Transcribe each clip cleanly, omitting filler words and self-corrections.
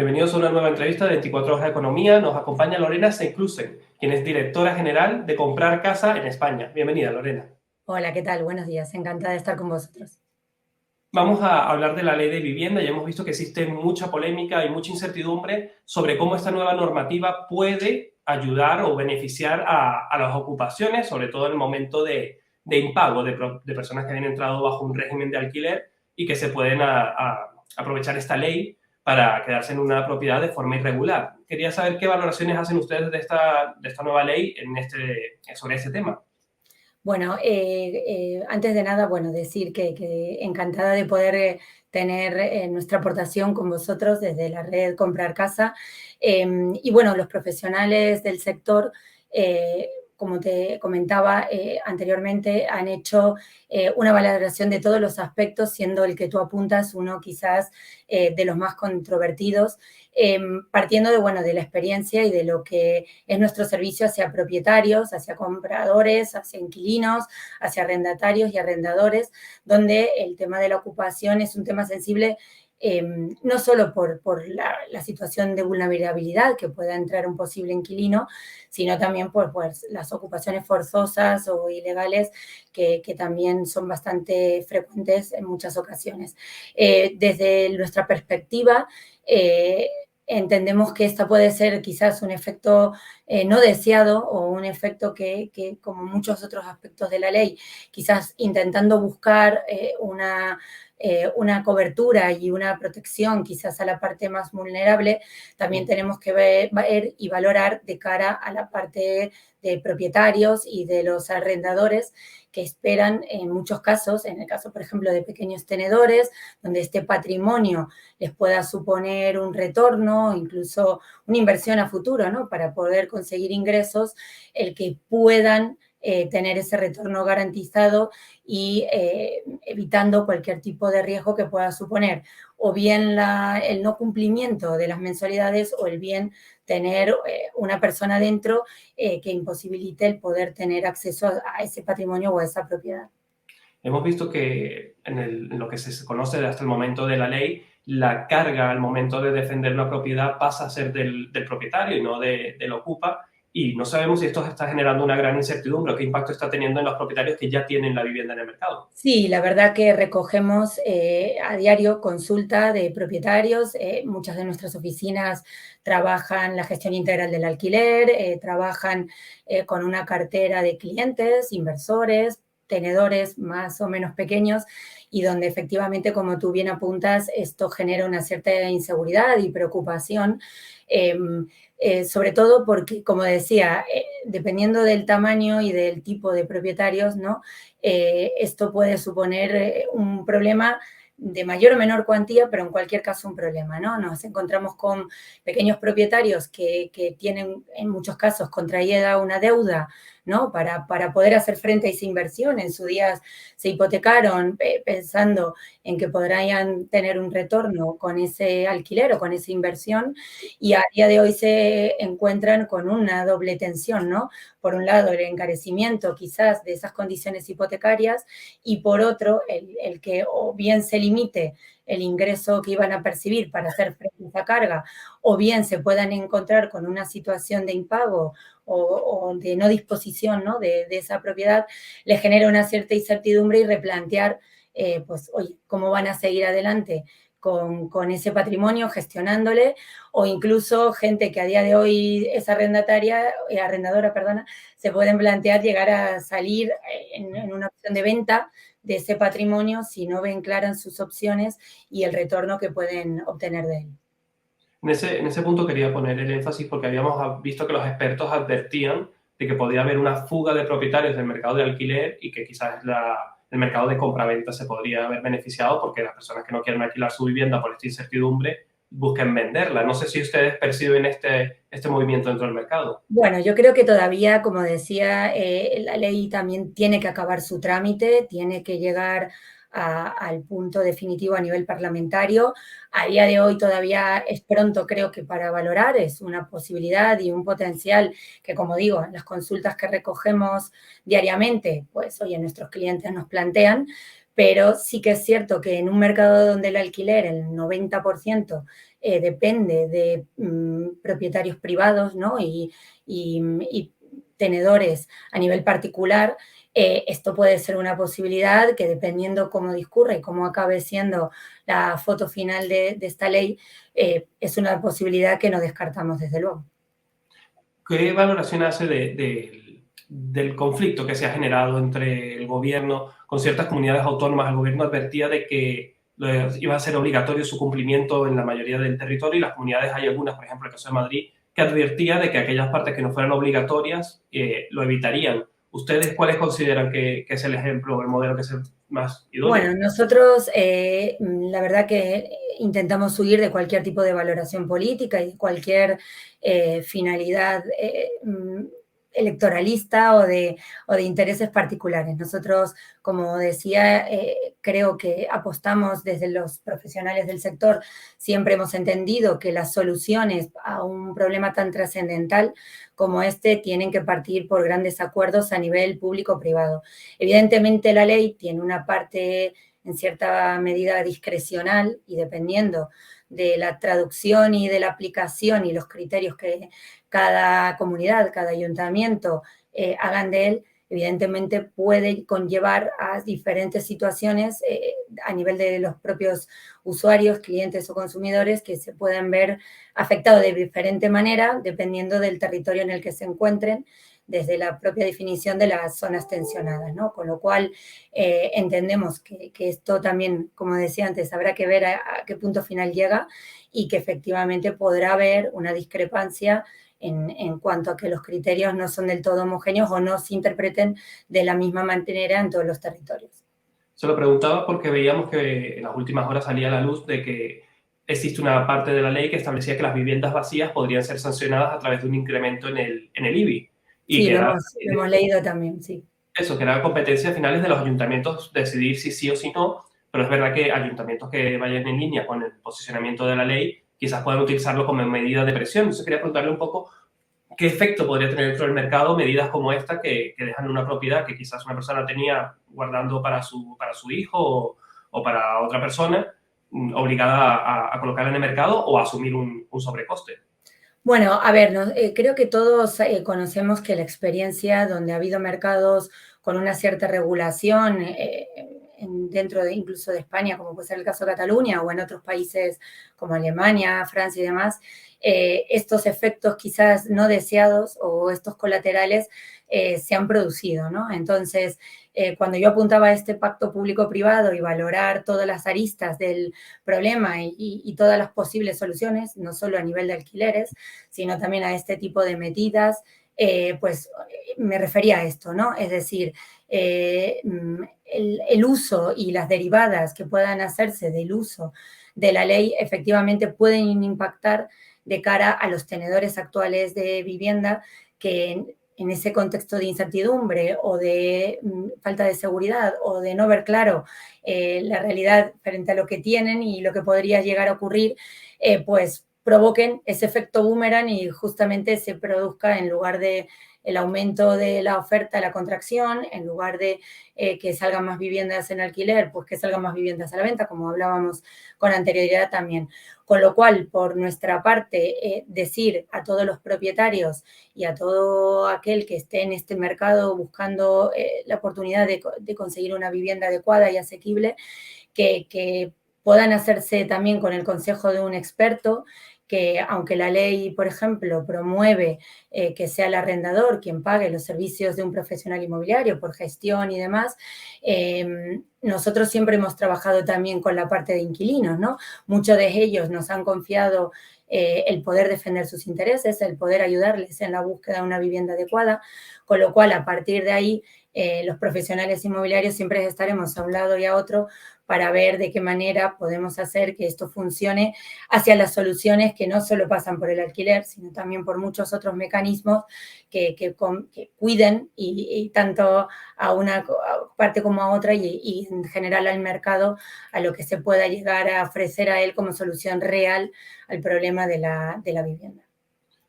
Bienvenidos a una nueva entrevista de 24 horas de economía. Nos acompaña Lorena Senclusen, quien es directora general de Comprar Casa en España. Bienvenida, Lorena. Hola, ¿qué tal? Buenos días, encantada de estar con vosotros. Vamos a hablar de la ley de vivienda. Ya hemos visto que existe mucha polémica y mucha incertidumbre sobre cómo esta nueva normativa puede ayudar o beneficiar a las ocupaciones, sobre todo en el momento de impago de personas que han entrado bajo un régimen de alquiler y que se pueden aprovechar esta ley para quedarse en una propiedad de forma irregular. Quería saber qué valoraciones hacen ustedes de esta nueva ley sobre este tema. Bueno, antes de nada, bueno, decir que encantada de poder tener nuestra aportación con vosotros desde la red Comprar Casa. Y bueno, los profesionales del sector, como te comentaba anteriormente, han hecho una valoración de todos los aspectos, siendo el que tú apuntas uno quizás de los más controvertidos, partiendo de, bueno, de la experiencia y de lo que es nuestro servicio hacia propietarios, hacia compradores, hacia inquilinos, hacia arrendatarios y arrendadores, donde el tema de la ocupación es un tema sensible, no solo por la situación de vulnerabilidad que pueda entrar un posible inquilino, sino también por las ocupaciones forzosas o ilegales que también son bastante frecuentes en muchas ocasiones. Desde nuestra perspectiva, entendemos que esta puede ser quizás un efecto no deseado o un efecto que, como muchos otros aspectos de la ley, quizás intentando buscar una cobertura y una protección quizás a la parte más vulnerable, también tenemos que ver y valorar de cara a la parte de propietarios y de los arrendadores que esperan en muchos casos, en el caso, por ejemplo, de pequeños tenedores, donde este patrimonio les pueda suponer un retorno, incluso una inversión a futuro, ¿no? Para poder conseguir ingresos, el que puedan tener ese retorno garantizado y evitando cualquier tipo de riesgo que pueda suponer o bien el no cumplimiento de las mensualidades o el bien tener una persona dentro que imposibilite el poder tener acceso a ese patrimonio o a esa propiedad. Hemos visto que en lo que se conoce hasta el momento de la ley, la carga al momento de defender una propiedad pasa a ser del propietario y no del ocupa, y no sabemos si esto está generando una gran incertidumbre o qué impacto está teniendo en los propietarios que ya tienen la vivienda en el mercado. Sí, la verdad que recogemos a diario consulta de propietarios. Muchas de nuestras oficinas trabajan la gestión integral del alquiler, trabajan con una cartera de clientes, inversores, tenedores más o menos pequeños y donde efectivamente, como tú bien apuntas, esto genera una cierta inseguridad y preocupación. Eh, Sobre todo porque, como decía, dependiendo del tamaño y del tipo de propietarios, ¿no? Esto puede suponer un problema de mayor o menor cuantía, pero en cualquier caso un problema, ¿no? Nos encontramos con pequeños propietarios que tienen en muchos casos contraída una deuda, ¿no? Para poder hacer frente a esa inversión. En su día se hipotecaron pensando en que podrían tener un retorno con ese alquiler o con esa inversión y a día de hoy se encuentran con una doble tensión, ¿no? Por un lado, el encarecimiento quizás de esas condiciones hipotecarias y por otro, el que o bien se limite el ingreso que iban a percibir para hacer frente a esa carga, o bien se puedan encontrar con una situación de impago o de no disposición, ¿no? De esa propiedad, les genera una cierta incertidumbre y replantear, pues, oye, ¿cómo van a seguir adelante con ese patrimonio, gestionándole? O incluso gente que a día de hoy es arrendadora, perdona, se pueden plantear llegar a salir en una opción de venta de ese patrimonio si no ven claras sus opciones y el retorno que pueden obtener de él. En ese punto quería poner el énfasis porque habíamos visto que los expertos advertían de que podía haber una fuga de propietarios del mercado de alquiler y que quizás el mercado de compraventa se podría haber beneficiado porque las personas que no quieren alquilar su vivienda por esta incertidumbre busquen venderla. No sé si ustedes perciben este movimiento dentro del mercado. Bueno, yo creo que todavía, como decía, la ley también tiene que acabar su trámite, tiene que llegar al punto definitivo a nivel parlamentario. A día de hoy todavía es pronto, creo que para valorar, es una posibilidad y un potencial que, como digo, en las consultas que recogemos diariamente, pues oye, nuestros clientes nos plantean, pero sí que es cierto que en un mercado donde el alquiler, el 90%, depende de propietarios privados, ¿no? Y tenedores a nivel particular, esto puede ser una posibilidad que, dependiendo cómo discurra y cómo acabe siendo la foto final de esta ley, es una posibilidad que no descartamos desde luego. ¿Qué valoración hace del conflicto que se ha generado entre el gobierno con ciertas comunidades autónomas? El gobierno advertía de que iba a ser obligatorio su cumplimiento en la mayoría del territorio, y las comunidades, hay algunas, por ejemplo el caso de Madrid, que advertía de que aquellas partes que no fueran obligatorias lo evitarían. ¿Ustedes cuáles consideran que es el ejemplo o el modelo que es el más idóneo? Bueno, nosotros la verdad que intentamos huir de cualquier tipo de valoración política y de cualquier finalidad electoralista o de intereses particulares. Nosotros, como decía, creo que apostamos desde los profesionales del sector, siempre hemos entendido que las soluciones a un problema tan trascendental como este tienen que partir por grandes acuerdos a nivel público-privado. Evidentemente la ley tiene una parte en cierta medida discrecional, y dependiendo de la traducción y de la aplicación y los criterios que cada comunidad, cada ayuntamiento hagan de él, evidentemente puede conllevar a diferentes situaciones a nivel de los propios usuarios, clientes o consumidores, que se pueden ver afectados de diferente manera dependiendo del territorio en el que se encuentren, desde la propia definición de las zonas tensionadas, ¿no? Con lo cual entendemos que esto también, como decía antes, habrá que ver a qué punto final llega, y que efectivamente podrá haber una discrepancia en cuanto a que los criterios no son del todo homogéneos o no se interpreten de la misma manera en todos los territorios. Se lo preguntaba porque veíamos que en las últimas horas salía a la luz de que existe una parte de la ley que establecía que las viviendas vacías podrían ser sancionadas a través de un incremento en el IBI. Y Sí, que era lo hemos leído también, sí. eso, que era competencia finales de los ayuntamientos decidir si sí o si no, pero es verdad que ayuntamientos que vayan en línea con el posicionamiento de la ley quizás puedan utilizarlo como medida de presión. Entonces quería preguntarle un poco qué efecto podría tener dentro del mercado medidas como esta que dejan una propiedad que quizás una persona tenía guardando para su hijo o para otra persona, obligada a colocarla en el mercado o a asumir un sobrecoste. Bueno, a ver, creo que todos conocemos que la experiencia donde ha habido mercados con una cierta regulación dentro de incluso de España, como puede ser el caso de Cataluña, o en otros países como Alemania, Francia y demás, estos efectos quizás no deseados o estos colaterales se han producido, ¿no? Entonces, cuando yo apuntaba a este pacto público-privado y valorar todas las aristas del problema y todas las posibles soluciones, no solo a nivel de alquileres, sino también a este tipo de medidas, pues me refería a esto, ¿no? Es decir, el uso y las derivadas que puedan hacerse del uso de la ley efectivamente pueden impactar de cara a los tenedores actuales de vivienda, que en ese contexto de incertidumbre o de falta de seguridad o de no ver claro la realidad frente a lo que tienen y lo que podría llegar a ocurrir, pues provoquen ese efecto boomerang y justamente se produzca, en lugar de el aumento de la oferta, la contracción, en lugar de que salgan más viviendas en alquiler, pues que salgan más viviendas a la venta, como hablábamos con anterioridad también. Con lo cual, por nuestra parte, decir a todos los propietarios y a todo aquel que esté en este mercado buscando la oportunidad de conseguir una vivienda adecuada y asequible, que puedan hacerse también con el consejo de un experto, que aunque la ley, por ejemplo, promueve que sea el arrendador quien pague los servicios de un profesional inmobiliario por gestión y demás, nosotros siempre hemos trabajado también con la parte de inquilinos, ¿no? Muchos de ellos nos han confiado el poder defender sus intereses, el poder ayudarles en la búsqueda de una vivienda adecuada, con lo cual, a partir de ahí, los profesionales inmobiliarios siempre estaremos a un lado y a otro para ver de qué manera podemos hacer que esto funcione hacia las soluciones que no solo pasan por el alquiler, sino también por muchos otros mecanismos que cuiden y tanto a una parte como a otra y en general al mercado, a lo que se pueda llegar a ofrecer a él como solución real al problema de la vivienda.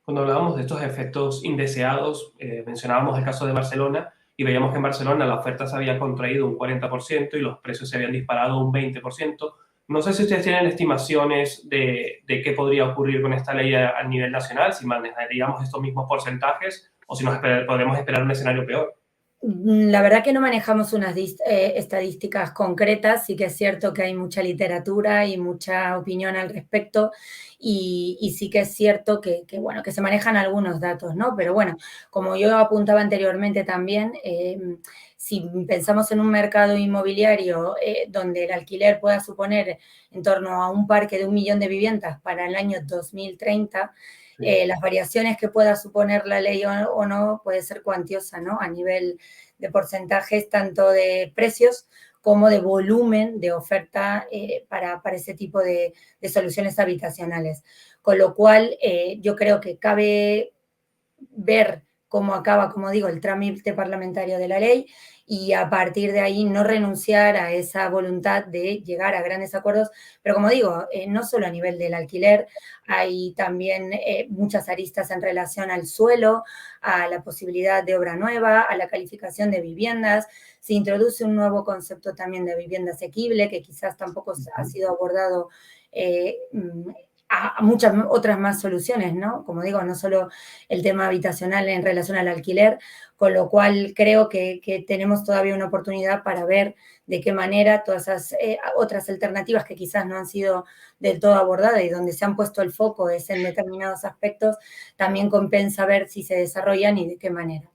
Cuando hablábamos de estos efectos indeseados, mencionábamos el caso de Barcelona, y veíamos que en Barcelona la oferta se había contraído un 40% y los precios se habían disparado un 20%. No sé si ustedes tienen estimaciones de qué podría ocurrir con esta ley a nivel nacional, si manejaríamos estos mismos porcentajes o si podemos esperar un escenario peor. La verdad que no manejamos unas estadísticas concretas, sí que es cierto que hay mucha literatura y mucha opinión al respecto, y sí que es cierto bueno, que se manejan algunos datos, ¿no? Pero bueno, como yo apuntaba anteriormente también, si pensamos en un mercado inmobiliario donde el alquiler pueda suponer en torno a un parque de 1 millón de viviendas para el año 2030, Sí. las variaciones que pueda suponer la ley o no puede ser cuantiosa, ¿no? A nivel de porcentajes tanto de precios como de volumen de oferta para ese tipo de soluciones habitacionales. Con lo cual, yo creo que cabe ver cómo acaba, como digo, el trámite parlamentario de la ley y a partir de ahí no renunciar a esa voluntad de llegar a grandes acuerdos. Pero como digo, no solo a nivel del alquiler, hay también muchas aristas en relación al suelo, a la posibilidad de obra nueva, a la calificación de viviendas. Se introduce un nuevo concepto también de vivienda asequible que quizás tampoco ha sido abordado a muchas otras más soluciones, ¿no? Como digo, no solo el tema habitacional en relación al alquiler, con lo cual creo que tenemos todavía una oportunidad para ver de qué manera todas esas otras alternativas que quizás no han sido del todo abordadas y donde se han puesto el foco es en determinados aspectos, también compensa ver si se desarrollan y de qué manera.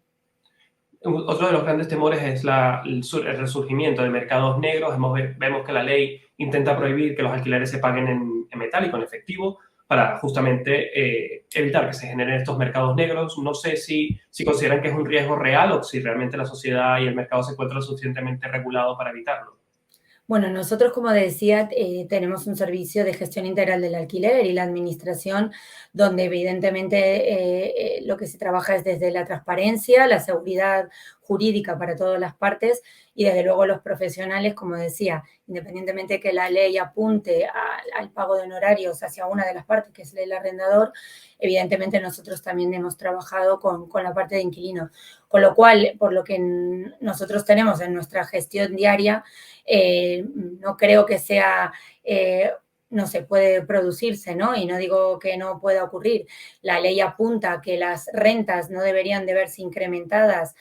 Otro de los grandes temores es el resurgimiento de mercados negros. Vemos que la ley intenta prohibir que los alquileres se paguen en metálico, en efectivo, para justamente evitar que se generen estos mercados negros. No sé si consideran que es un riesgo real o si realmente la sociedad y el mercado se encuentran suficientemente regulados para evitarlo. Bueno, nosotros, como decía, tenemos un servicio de gestión integral del alquiler y la administración, donde evidentemente lo que se trabaja es desde la transparencia, la seguridad jurídica para todas las partes y desde luego los profesionales, como decía, independientemente de que la ley apunte al pago de honorarios hacia una de las partes, que es el arrendador, evidentemente nosotros también hemos trabajado con la parte de inquilinos. Con lo cual, por lo que nosotros tenemos en nuestra gestión diaria, no creo que sea, no se puede producirse, ¿no? Y no digo que no pueda ocurrir. La ley apunta a que las rentas no deberían de verse incrementadas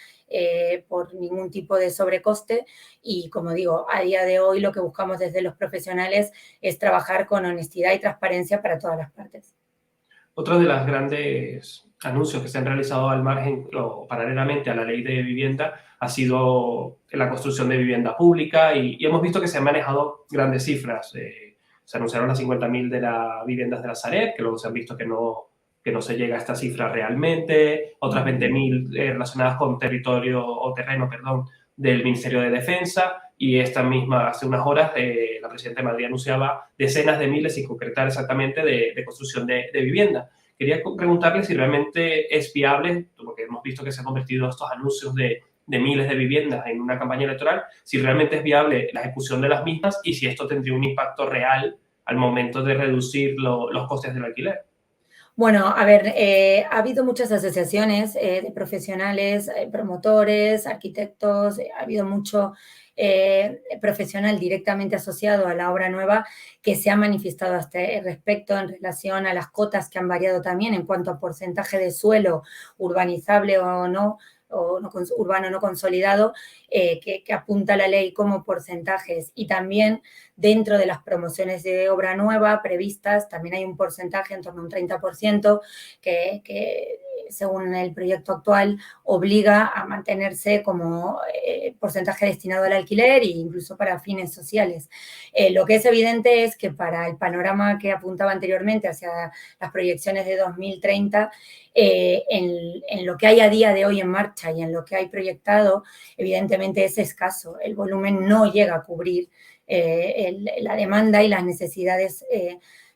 por ningún tipo de sobrecoste y, como digo, a día de hoy lo que buscamos desde los profesionales es trabajar con honestidad y transparencia para todas las partes. Otro de los grandes anuncios que se han realizado al margen o paralelamente a la ley de vivienda ha sido la construcción de vivienda pública y hemos visto que se han manejado grandes cifras. Se anunciaron las 50.000 de las viviendas de la Sareb, que luego se han visto que no se llega a esta cifra realmente, otras 20.000 relacionadas con territorio o terreno, perdón, del Ministerio de Defensa, y esta misma, hace unas horas, la presidenta de Madrid anunciaba decenas de miles, sin concretar exactamente, de construcción de vivienda. Quería preguntarle si realmente es viable, porque hemos visto que se han convertido estos anuncios de miles de viviendas en una campaña electoral, si realmente es viable la ejecución de las mismas y si esto tendría un impacto real al momento de reducir los costes del alquiler. Bueno, a ver, ha habido muchas asociaciones de profesionales, promotores, arquitectos, ha habido mucho profesional directamente asociado a la obra nueva que se ha manifestado a este respecto en relación a las cotas que han variado también en cuanto a porcentaje de suelo urbanizable o no, urbano no consolidado, que apunta la ley como porcentajes. Y también dentro de las promociones de obra nueva previstas, también hay un porcentaje en torno a un 30% que según el proyecto actual, obliga a mantenerse como porcentaje destinado al alquiler e incluso para fines sociales. Lo que es evidente es que para el panorama que apuntaba anteriormente hacia las proyecciones de 2030, en lo que hay a día de hoy en marcha y en lo que hay proyectado, evidentemente es escaso. El volumen no llega a cubrir la demanda y las necesidades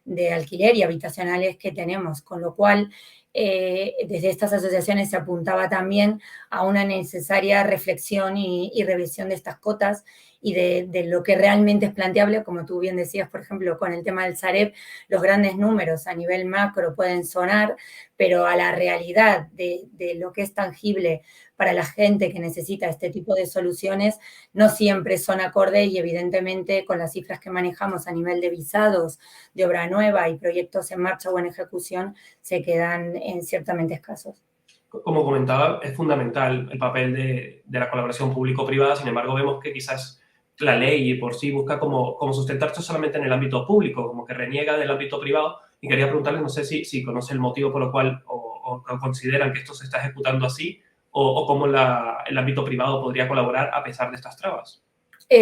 de alquiler y habitacionales que tenemos, con lo cual desde estas asociaciones se apuntaba también a una necesaria reflexión y revisión de estas cotas de lo que realmente es planteable, como tú bien decías, por ejemplo, con el tema del Sareb, los grandes números a nivel macro pueden sonar, pero a la realidad de lo que es tangible para la gente que necesita este tipo de soluciones, no siempre son acorde y evidentemente con las cifras que manejamos a nivel de visados, de obra nueva y proyectos en marcha o en ejecución, se quedan ciertamente escasos. Como comentaba, es fundamental el papel de la colaboración público-privada, sin embargo, vemos que quizás la ley por sí busca como sustentarse solamente en el ámbito público, como que reniega del ámbito privado, y quería preguntarles, no sé si conoce el motivo por el cual o consideran que esto se está ejecutando así, o cómo el ámbito privado podría colaborar a pesar de estas trabas.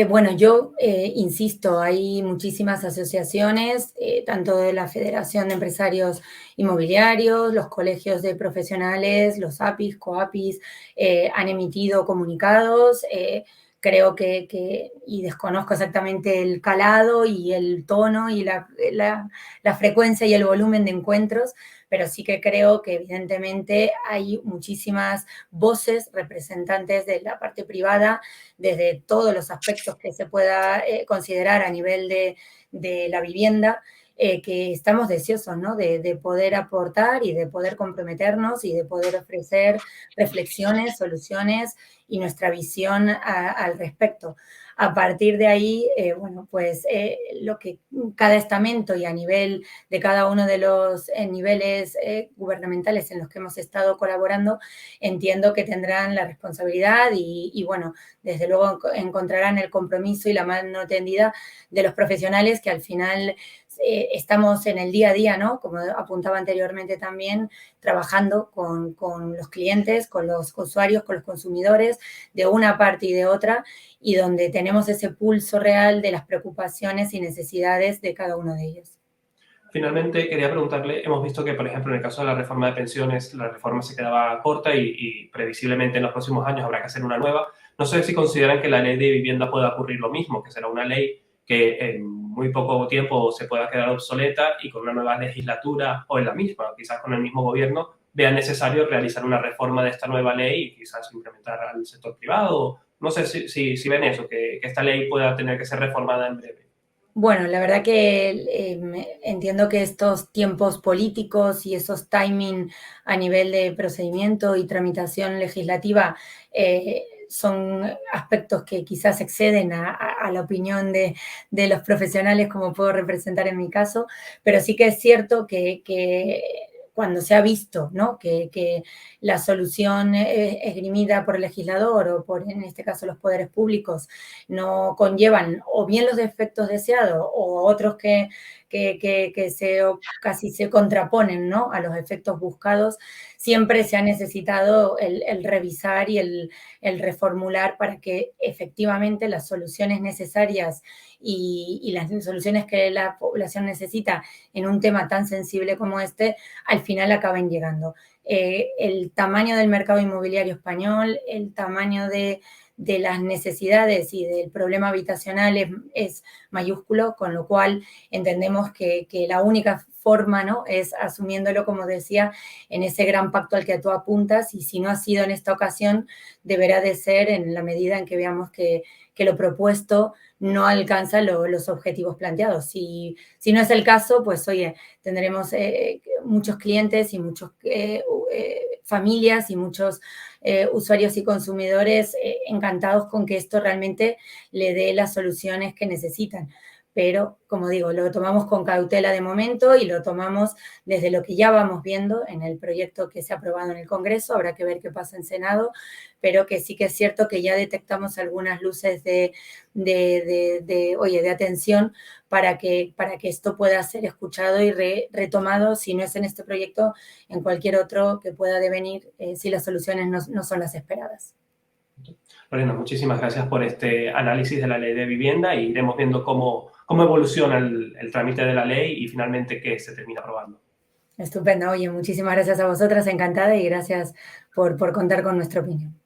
Bueno, yo insisto, hay muchísimas asociaciones, tanto de la Federación de Empresarios Inmobiliarios, los colegios de profesionales, los APIs, COAPIs, han emitido comunicados. Creo y desconozco exactamente el calado y el tono y la frecuencia y el volumen de encuentros, pero sí que creo que evidentemente hay muchísimas voces representantes de la parte privada desde todos los aspectos que se pueda considerar a nivel de la vivienda, que estamos deseosos, ¿no? De poder aportar y de poder comprometernos y de poder ofrecer reflexiones, soluciones y nuestra visión al respecto. A partir de ahí, bueno, pues lo que cada estamento y a nivel de cada uno de los niveles gubernamentales en los que hemos estado colaborando, entiendo que tendrán la responsabilidad y bueno, desde luego encontrarán el compromiso y la mano tendida de los profesionales que al final estamos en el día a día, ¿no? Como apuntaba anteriormente también, trabajando con los clientes, con los usuarios, con los consumidores, de una parte y de otra, y donde tenemos ese pulso real de las preocupaciones y necesidades de cada uno de ellos. Finalmente, quería preguntarle, hemos visto que, por ejemplo, en el caso de la reforma de pensiones, la reforma se quedaba corta y previsiblemente en los próximos años habrá que hacer una nueva. No sé si consideran que la ley de vivienda pueda ocurrir lo mismo, que será una ley que en muy poco tiempo se pueda quedar obsoleta y con una nueva legislatura o en la misma, quizás con el mismo gobierno, vea necesario realizar una reforma de esta nueva ley y quizás implementar al sector privado. No sé si ven eso, que esta ley pueda tener que ser reformada en breve. Bueno, la verdad que entiendo que estos tiempos políticos y esos timing a nivel de procedimiento y tramitación legislativa son aspectos que quizás exceden a la opinión de los profesionales, como puedo representar en mi caso, pero sí que es cierto que cuando se ha visto, ¿no? que la solución esgrimida por el legislador o por, en este caso, los poderes públicos no conllevan o bien los efectos deseados o otros que casi se contraponen, ¿no? A los efectos buscados, siempre se ha necesitado el revisar y el reformular para que efectivamente las soluciones necesarias y las soluciones que la población necesita en un tema tan sensible como este, al final acaben llegando. El tamaño del mercado inmobiliario español, el tamaño de las necesidades y del problema habitacional es mayúsculo, con lo cual entendemos que la única forma, ¿no? Es asumiéndolo, como decía, en ese gran pacto al que tú apuntas, y si no ha sido en esta ocasión, deberá de ser en la medida en que veamos que lo propuesto no alcanza los objetivos planteados. Si no es el caso, pues oye, tendremos muchos clientes y muchas familias y muchos usuarios y consumidores encantados con que esto realmente le dé las soluciones que necesitan. Pero, como digo, lo tomamos con cautela de momento y lo tomamos desde lo que ya vamos viendo en el proyecto que se ha aprobado en el Congreso. Habrá que ver qué pasa en Senado, pero que sí que es cierto que ya detectamos algunas luces de atención para que esto pueda ser escuchado y retomado, si no es en este proyecto, en cualquier otro que pueda devenir, si las soluciones no son las esperadas. Lorena, muchísimas gracias por este análisis de la ley de vivienda y iremos viendo cómo evoluciona el trámite de la ley y finalmente qué se termina aprobando. Estupendo. Oye, muchísimas gracias a vosotras, encantada, y gracias por contar con nuestra opinión.